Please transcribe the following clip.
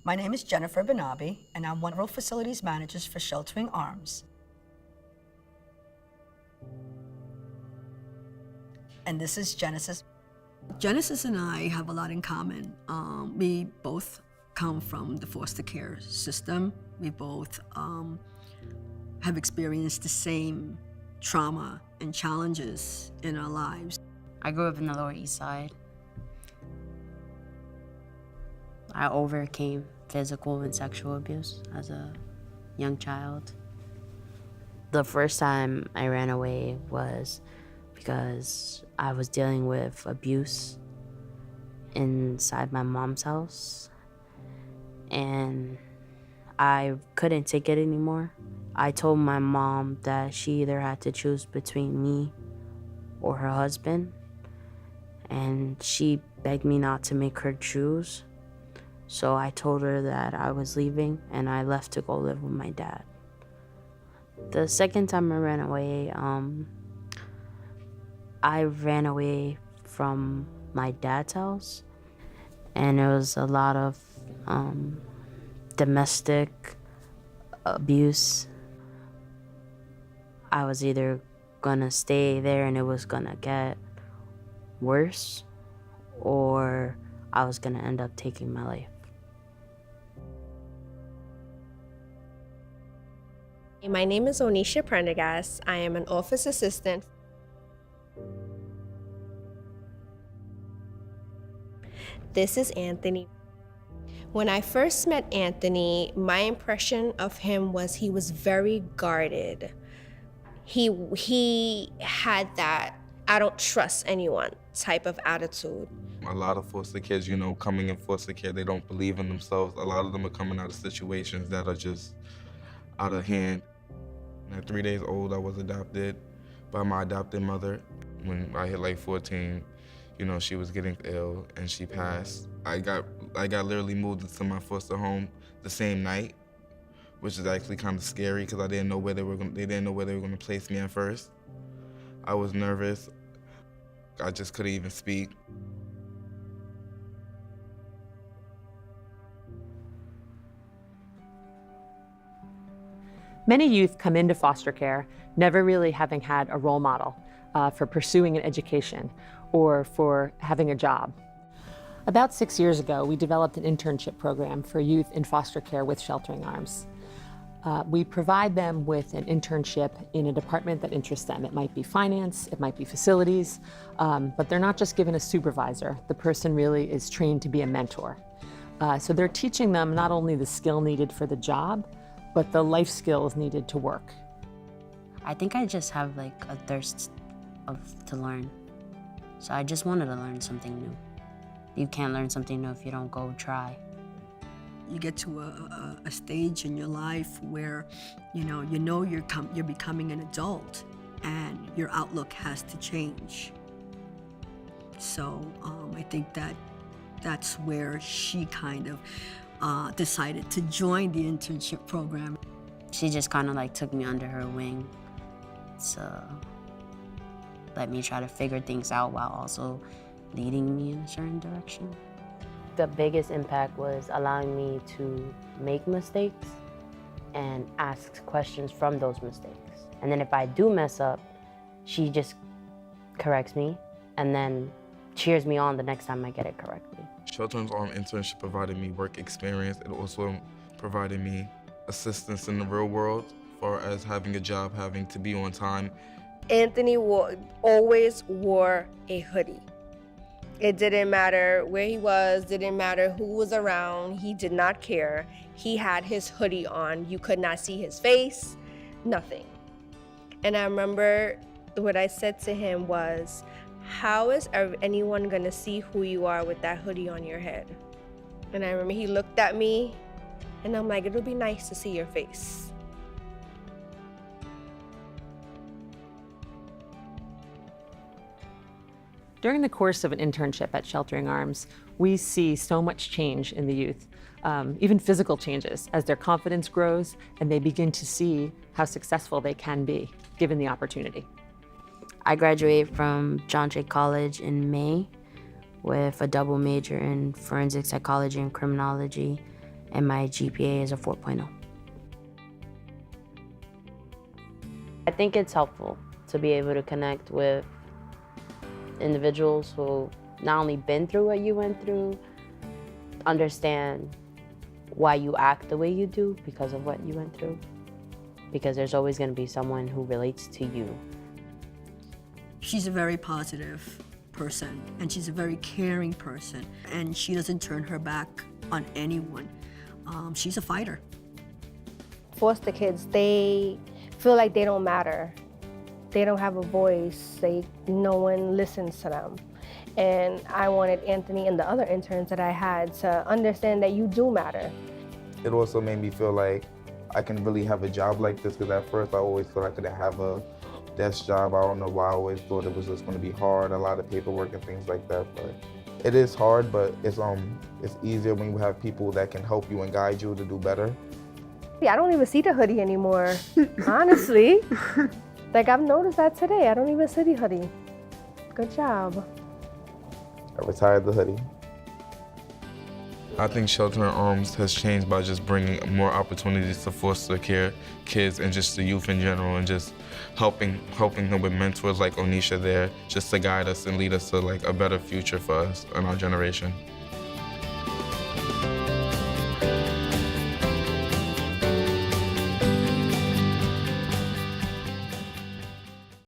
My name is Jennifer Benabi, and I'm one of the facilities managers for Sheltering Arms. And this is Genesis. Genesis and I have a lot in common. We both come from the foster care system. We both have experienced the same trauma and challenges in our lives. I grew up in the Lower East Side. I overcame physical and sexual abuse as a young child. The first time I ran away was because I was dealing with abuse inside my mom's house, and I couldn't take it anymore. I told my mom that she either had to choose between me or her husband, and she begged me not to make her choose. So I told her that I was leaving, and I left to go live with my dad. The second time I ran away, I ran away from my dad's house, and there was a lot of domestic abuse. I was either gonna stay there and it was gonna get worse, or I was gonna end up taking my life. My name is Onisha Prendergast. I am an office assistant. This is Anthony. When I first met Anthony, my impression of him was he was very guarded. He had that I don't trust anyone type of attitude. A lot of foster kids, coming in foster care, they don't believe in themselves. A lot of them are coming out of situations that are just out of hand. At 3 days old, I was adopted by my adopted mother. When I hit like 14, she was getting ill and she passed. I got literally moved into my foster home the same night, which is actually kind of scary because they didn't know where they were going to place me at first. I was nervous. I just couldn't even speak. Many youth come into foster care never really having had a role model for pursuing an education or for having a job. About 6 years ago, we developed an internship program for youth in foster care with Sheltering Arms. We provide them with an internship in a department that interests them. It might be finance, it might be facilities, but they're not just given a supervisor. The person really is trained to be a mentor. So they're teaching them not only the skill needed for the job, but the life skills needed to work. I think I just have like a thirst to learn. So I just wanted to learn something new. You can't learn something new if you don't go try. You get to a stage in your life where you're becoming an adult and your outlook has to change. So I think that's where she kind of decided to join the internship program. She just kind of like took me under her wing to let me try to figure things out while also leading me in a certain direction. The biggest impact was allowing me to make mistakes and ask questions from those mistakes. And then if I do mess up, she just corrects me and then cheers me on the next time I get it correctly. Sheltering Arms internship provided me work experience. It also provided me assistance in the real world, as far as having a job, having to be on time. Anthony always wore a hoodie. It didn't matter where he was, didn't matter who was around, he did not care. He had his hoodie on. You could not see his face, nothing. And I remember what I said to him was, how is anyone gonna see who you are with that hoodie on your head? And I remember he looked at me and I'm like, it'll be nice to see your face. During the course of an internship at Sheltering Arms, we see so much change in the youth, even physical changes, as their confidence grows and they begin to see how successful they can be, given the opportunity. I graduated from John Jay College in May with a double major in forensic psychology and criminology. and my GPA is a 4.0. I think it's helpful to be able to connect with individuals who not only been through what you went through, understand why you act the way you do because of what you went through. Because there's always going to be someone who relates to you. She's a very positive person, and she's a very caring person, and she doesn't turn her back on anyone. She's a fighter. Foster kids, they feel like they don't matter. They don't have a voice. No one listens to them. And I wanted Anthony and the other interns that I had to understand that you do matter. It also made me feel like I can really have a job like this, because at first I always thought I couldn't have a desk job. I don't know why I always thought it was just going to be hard, a lot of paperwork and things like that. But it is hard, but it's easier when you have people that can help you and guide you to do better. Yeah, I don't even see the hoodie anymore, honestly. Like, I've noticed that today. I don't even see the hoodie. Good job. I retired the hoodie. I think Shelter in Arms has changed by just bringing more opportunities to foster care kids and just the youth in general, and just helping them with mentors like Onisha there, just to guide us and lead us to like a better future for us and our generation.